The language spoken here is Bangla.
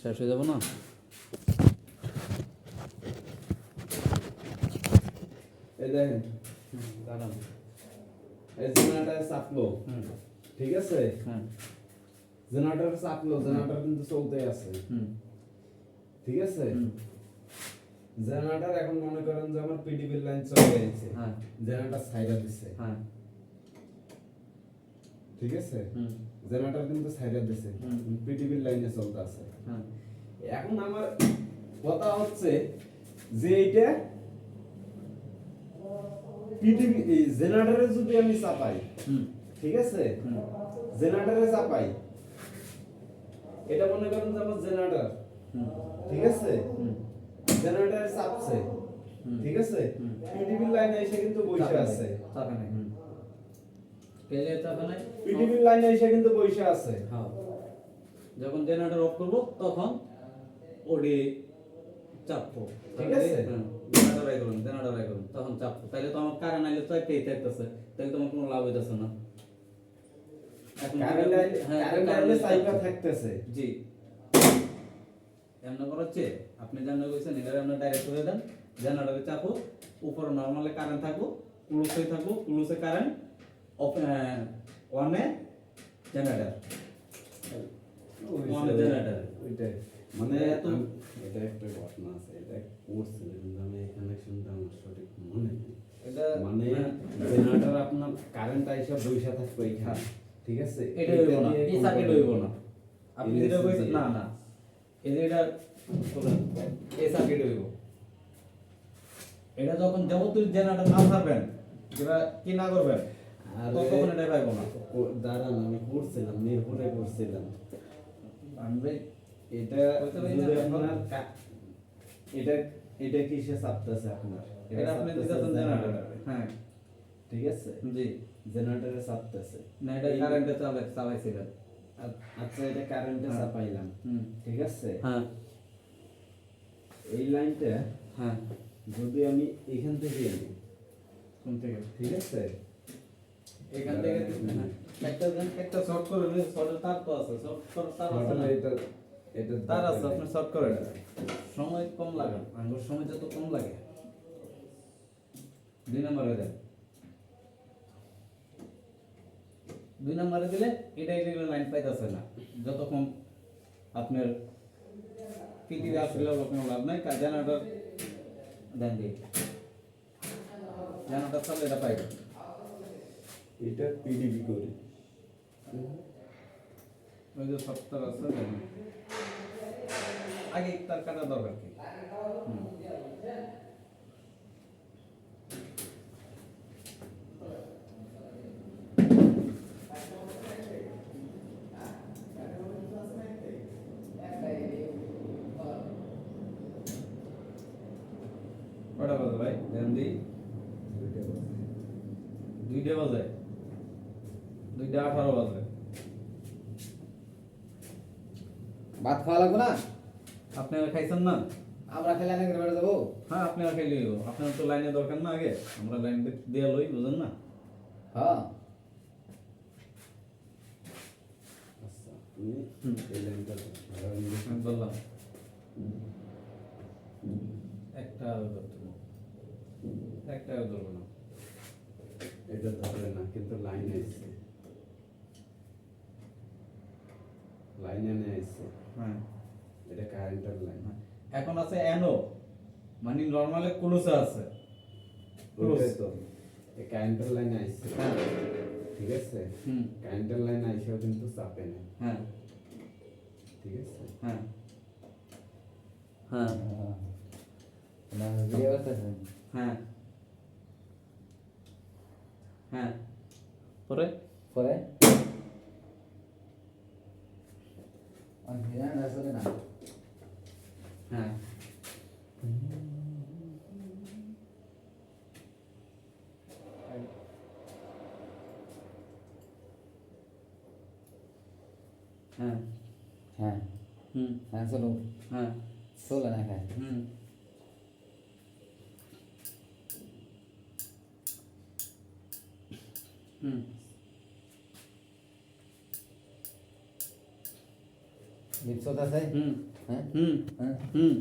শেষ হয়ে যাব না? এই দেখেন দাঁড়ান। এই জেনারেটর চাপলো, ঠিক আছে? হ্যাঁ। জেনারেটর চাপলো, জেনারেটর কিন্তু চলতে আছে, ঠিক আছে? জেনারেটর এখন মনে করেন যে আমার পিডিবি লাইন চলে গেছে, হ্যাঁ। জেনারেটর সাইডা দিছে, হ্যাঁ। ঠিক আছে? জেনারেটর কিন্তু সাইডা দিছে, পিডিবি লাইনে চলতে আছে। হ্যাঁ। এখন আমার কথা হচ্ছে যে এইটা পিডিবি জেনারেটরে যদি আমি চাপাই, ঠিক আছে? জেনারেটরে চাপাই, এটা মনে করেন যে আমার জেনারেটর, ঠিক আছে? জেনারেটরে চাপছে, ঠিক আছে? পিডিবি লাইনে এসে কিন্তু বসে আছে, চাপে নাই। কেলে চাপে নাই? পিডিবি লাইনে এসে কিন্তু বসে আছে। হ্যাঁ। যখন জেনারেটর অফ করব তখন ওডি চাপবো, ঠিক আছে? জেনারেটর আই করুন, জেনারেটর আই করুন, তখন চাপবো। তাহলে তো আমার কারেন্ট আইলে চাইতেই থাকতেছে, তাহলে তোমার কোনো লাভ হইতেছে না। এখন কারেন্ট লাইনে চাইপা থাকতেছে, জি। এমন করাচ্ছে আপনি জানা কইছেন এটা আমরা ডাইরেক্ট করে দেন, জেনারেটরে চাপো, উপরে নরমালি কারেন্ট থাকবো, ক্লোজে থাকবো, ক্লোজে কারেন্ট, ওয়ানে জেনারেটর, ওয়ানে জেনারেটর। ওইটাই মানে এটা একটা ঘটনা আছে, এটা করছিলেন কিন্তু আমি কানেকশনটা আমার সঠিক মনে নেই। এটা মানে জেনারেটর আপনার কারেন্ট আইসা বইসা থাকবে এখানে, ঠিক আছে? এটা হইব না, এই সার্কিট হইব না। আপনি যেটা কইছেন না না, এই যে এটা এই সার্কিট হইব। এটা যখন যাবতীয় জেনারেটর না ছাড়বেন, যেটা কি না করবেন, তখন এটা পাইব না। দাঁড়ান, আমি করছিলাম, নির্ভরে করছিলাম। আমি এটা যদি আপনার এটা এটা কিসে চাপতেছে আপনার? এটা আপনি দিতেছেন জেনারেটর। হ্যাঁ, ঠিক আছে? জি। জেনারেটরে চাপতেছে না, এটা কারেন্টে চালাইছিলেন। আচ্ছা, এটা কারেন্টে চাপাইলাম, ঠিক আছে? হ্যাঁ। এই লাইনটা হ্যাঁ। যদি আমি এখান থেকে আনি, কোন থেকে? ঠিক আছে? এখান থেকে একটা শর্ট করে নিয়ে শর্টের তার তো আছে, শর্ট তার আছে না? এটা এটা তার আছে, আপনি শর্ট করে দেন। সময় কম লাগে, আমার সময় যত কম লাগে। 2 নম্বরে দেন। 2 নম্বরে দিলে এটা লাইন পাইতেছে না, যতক্ষণ আপনার পিটিভি আসলে কোনো লাভ নাই। জেনারেটর দেন দিয়ে জেনারেটর চালে এটা পাইবে। এটা পিডিবি করি, ওই যে সপ্তাহ আছে আগে তার কাটা দরকার কি? কটা বাজে ভাই? দেন দিই 2টা বাজে, 2:18 বাজে। ভাত খাওয়া লাগবে না? আপনারা খাইছেন না? আমরা খেলে অনেক বেড়ে যাবো। হ্যাঁ, আপনারা খাইলে হইব। আপনার তো লাইনে দরকার না, আগে আমরা লাইন দিয়ে লই, বুঝেন না? হ্যাঁ, আচ্ছা আমি এই লাইনটা আমি বললাম একটা ধরবো, একটাও ধরবো না। এটা ধরে না, কিন্তু লাইনে আসছে, লাইনে নিয়ে আসছে, হ্যাঁ। এটা কারেন্টের লাইন। এখন আছে এনো, মানে নরমালি ক্লোজে আছে। ওইটাই তো এই কারেন্টের লাইনে আসছে, হ্যাঁ। ঠিক আছে? হুম। কারেন্টের লাইনে আইসাও কিন্তু চাপে না, হ্যাঁ। ঠিক আছে? হ্যাঁ। হ্যাঁ। না ভিডিও করতেছেন? হ্যাঁ। হ্যাঁ। পরে পরে অভিযান আসলে না। হ্যাঁ। হ্যাঁ। হ্যাঁ হুম। হ্যাঁ, চলো হ্যাঁ। চলে না খায়। হুম। হুম। বিপদ আছে। হুম। হ্যাঁ হুম হ্যাঁ হুম